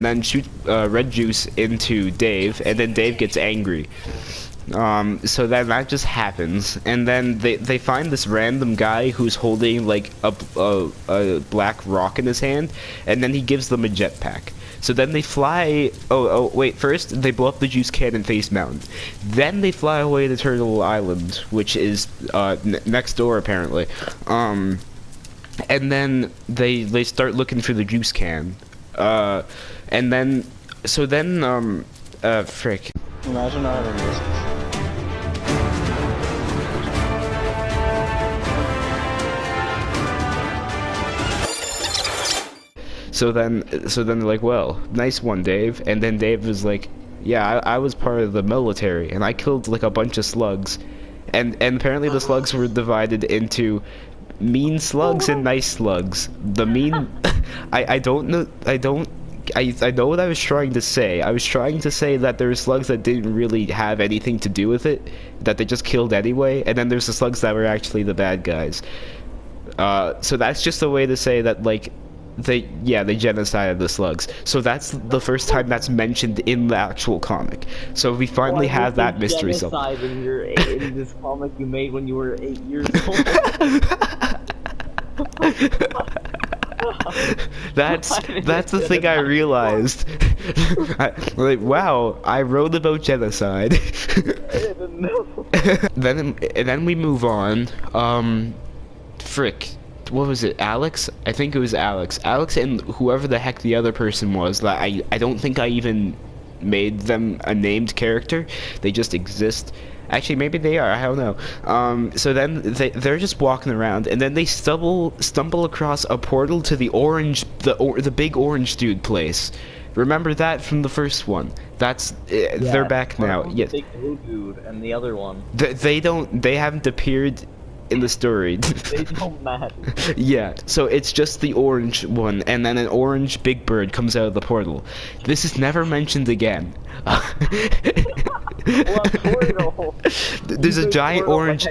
then shoot red juice into Dave, and then Dave gets angry. So then that just happens, and then they find this random guy who's holding like a black rock in his hand, and then he gives them a jetpack. So then they fly. Oh wait! First they blow up the juice cannon face mountain, then they fly away to Turtle Island, which is next door apparently. And then they start looking for the juice can. And then frick. Imagine not having this. So then they're like, well, nice one, Dave. And then Dave was like, yeah, I was part of the military, and I killed like a bunch of slugs. And apparently the slugs were divided into mean slugs and nice slugs. The mean, I know what I was trying to say. I was trying to say that there were slugs that didn't really have anything to do with it, that they just killed anyway, and then there's the slugs that were actually the bad guys. So that's just a way to say that, like, they genocided the slugs. So that's the first time that's mentioned in the actual comic. So we finally have that mystery solved. In this comic you made when you were 8 years old. That's the thing I realized. Like, wow, I wrote about genocide. Then we move on. Frick. What was it, Alex? I think it was Alex. Alex and whoever the heck the other person was. Like, I don't think I even made them a named character. They just exist. Actually, maybe they are. I don't know. So then they're just walking around, and then they stumble across a portal to the big orange dude place. Remember that from the first one? That's they're back now. Yes. The big blue dude and the other one. They haven't appeared in the story. They don't matter. Yeah, so it's just the orange one, and then an orange big bird comes out of the portal. This is never mentioned again. There's a giant orange.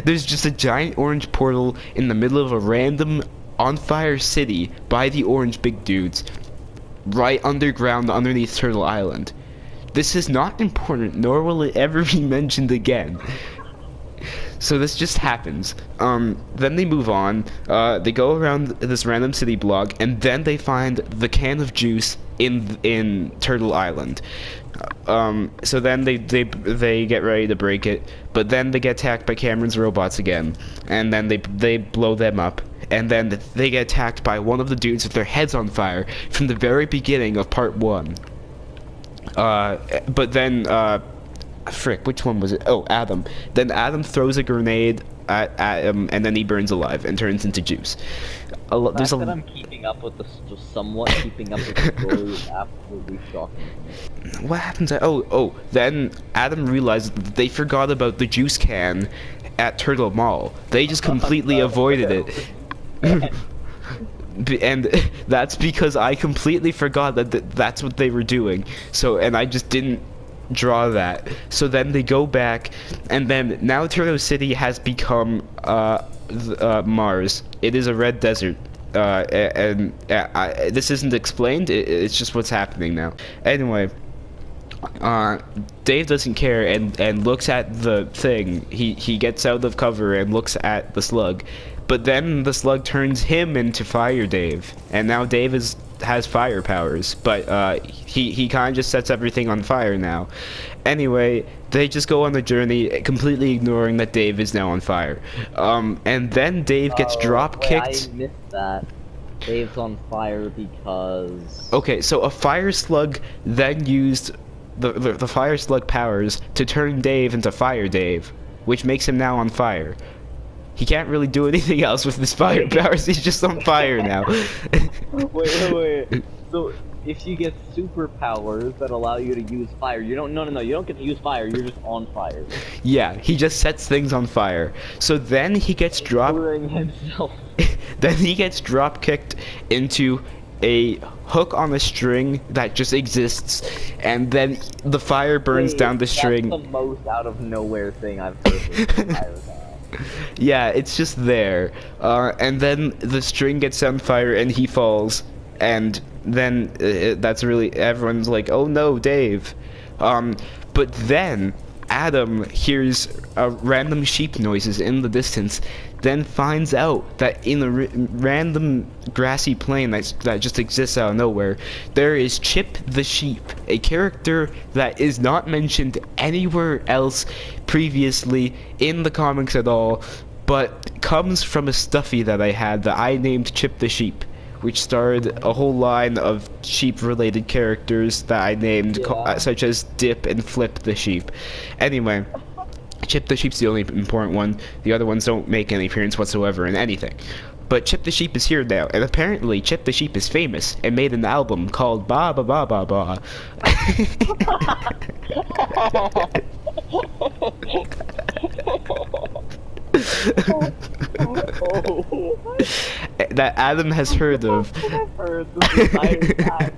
There's just a giant orange portal in the middle of a random on-fire city by the orange big dudes, right underground underneath Turtle Island. This is not important, nor will it ever be mentioned again. So this just happens. Then they move on. They go around this random city block, and then they find the can of juice in Turtle Island. So then they get ready to break it, but then they get attacked by Cameron's robots again, and then they blow them up, and then they get attacked by one of the dudes with their heads on fire from the very beginning of part 1. But then frick, which one was it? Oh, Adam. Then Adam throws a grenade at him, and then he burns alive and turns into juice. There's that I'm keeping up with somewhat keeping up with the story is absolutely shocking. What happens? Then Adam realized that they forgot about the juice can at Turtle Mall. They just completely avoided it. And that's because I completely forgot that that's what they were doing. So, and I just didn't draw that. So then they go back, and then now Turtle City has become Mars. It is a red desert, and this isn't explained. It's just what's happening now. Anyway, Dave doesn't care and looks at the thing. He gets out of cover and looks at the slug, but then the slug turns him into Fire Dave, and now Dave has fire powers, but he kind of just sets everything on fire now. Anyway, they just go on the journey, completely ignoring that Dave is now on fire. And then Dave gets drop kicked. I missed that. Dave's on fire because. Okay, so a fire slug then used the fire slug powers to turn Dave into Fire Dave, which makes him now on fire. He can't really do anything else with his fire powers. He's just on fire now. Wait. So if you get superpowers that allow you to use fire, you don't. No. You don't get to use fire. You're just on fire. Yeah, he just sets things on fire. So then he gets Then he gets drop kicked into a hook on a string that just exists, and then the fire burns down the string. That's the most out of nowhere thing I've heard. Yeah, it's just there, and then the string gets on fire and he falls, and then that's really, everyone's like, oh no, Dave. But then Adam hears random sheep noises in the distance, then finds out that in a random grassy plain that just exists out of nowhere, there is Chip the sheep, a character that is not mentioned anywhere else previously in the comics at all, but comes from a stuffy that I had that I named Chip the sheep, which starred a whole line of sheep-related characters that I named, such as Dip and Flip the sheep. Anyway, Chip the sheep's the only important one. The other ones don't make any appearance whatsoever in anything. But Chip the sheep is here now, and apparently Chip the sheep is famous and made an album called Ba Ba Ba Ba Ba. That Adam has heard of. I've heard this entire time.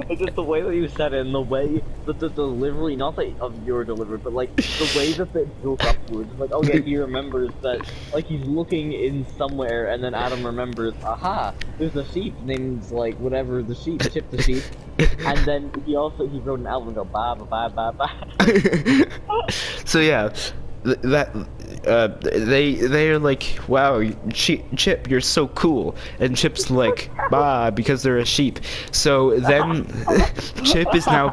It's just the way that you said it, and the way that the delivery, not that of your delivery, but like the way that it built upwards. It's like, oh yeah, he remembers that, like he's looking in somewhere, and then Adam remembers, aha, there's a sheep named like whatever the sheep, Chip the sheep, and then he wrote an album go ba ba ba ba ba. So yeah, they're like, wow, Chip, you're so cool, and Chip's like, bah, because they're a sheep. So then Chip is now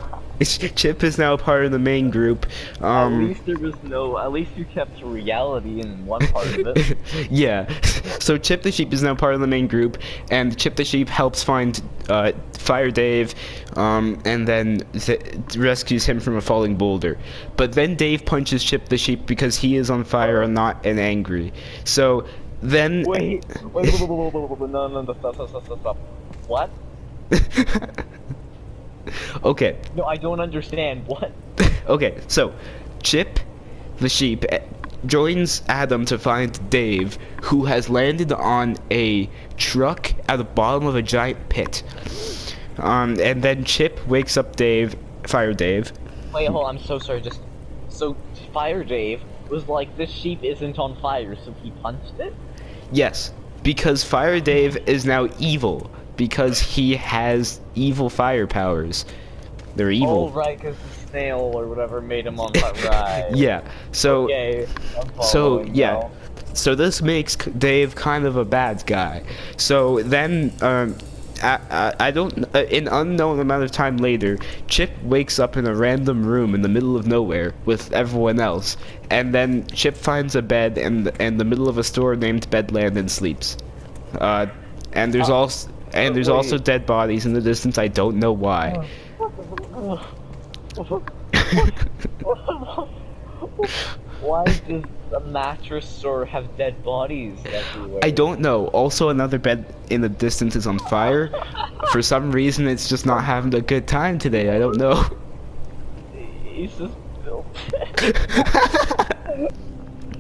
part of the main group. At least you kept reality in one part of it. Yeah, so Chip the sheep is now part of the main group, and Chip the sheep helps find Fire Dave, and then rescues him from a falling boulder. But then Dave punches Chip the sheep because he is on fire and not angry. So then wait, no, stop. What? Okay. No, I don't understand. What? Okay, so Chip the sheep joins Adam to find Dave, who has landed on a truck at the bottom of a giant pit. And then Chip wakes up Fire Dave. Wait, hold on, I'm so sorry, so Fire Dave was like, this sheep isn't on fire, so he punched it? Yes, because Fire Dave is now evil, because he has evil fire powers. They're evil. Oh, right, because the snail or whatever made him on fire. Right. Yeah, so... Okay, yeah. So this makes Dave kind of a bad guy. So then, I don't... an unknown amount of time later, Chip wakes up in a random room in the middle of nowhere with everyone else. And then Chip finds a bed in the middle of a store named Bedland and sleeps. And there's also dead bodies in the distance. I don't know why. Why does a mattress store have dead bodies everywhere? I don't know. Also, another bed in the distance is on fire. For some reason, it's just not having a good time today. I don't know. He's just built.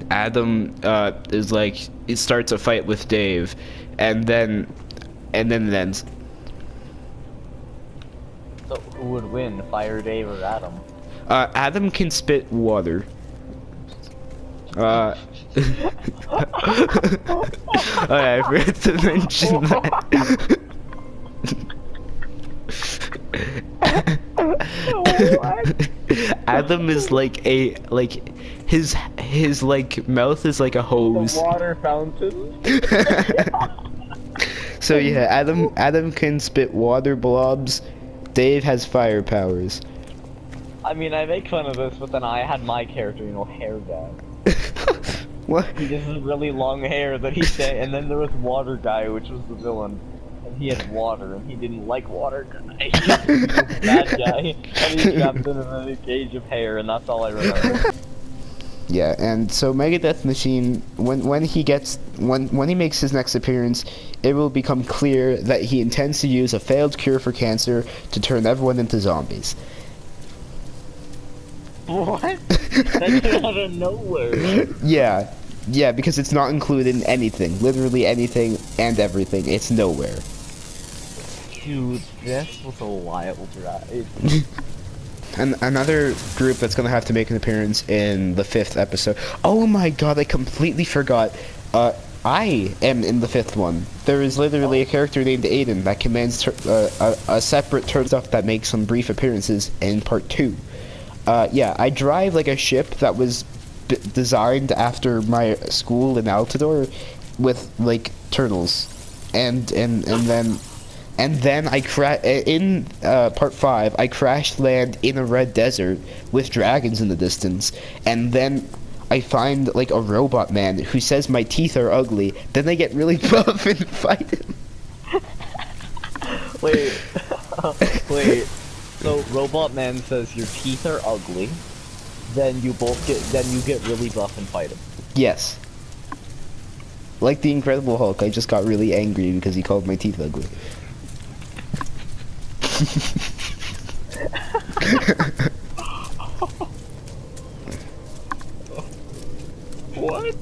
Adam is like, he starts a fight with Dave, and then it ends. So who would win, Fire Dave or Adam? Adam can spit water. I forgot to mention that. Adam is like his like mouth is like a hose. The water fountain. So yeah, Adam can spit water blobs. Dave has fire powers. I mean, I make fun of this, but then I had my character, hair guy. What? He just has really long hair that he said, and then there was Water Guy, which was the villain, and he had water, and he didn't like Water Guy. He was a bad guy, and he trapped in a cage of hair, and that's all I remember. Yeah, and so Megadeth Machine, when he makes his next appearance, it will become clear that he intends to use a failed cure for cancer to turn everyone into zombies. What? That came out of nowhere. Yeah, because it's not included in anything. Literally anything and everything. It's nowhere. Dude, this was a wild ride. And another group that's gonna have to make an appearance in the 5th episode. Oh my god, I completely forgot. I am in the 5th one. There is literally a character named Aiden that commands a separate turtle stuff that makes some brief appearances in part 2. Yeah, I drive like a ship that was designed after my school in Altador with like turtles, and then I in part 5 I crash land in a red desert with dragons in the distance, and then I find like a robot man who says my teeth are ugly. Then I get really buff and fight him. Wait, wait. So Robot Man says your teeth are ugly. Then you get really buff and fight him. Yes. Like the Incredible Hulk, I just got really angry because he called my teeth ugly. What?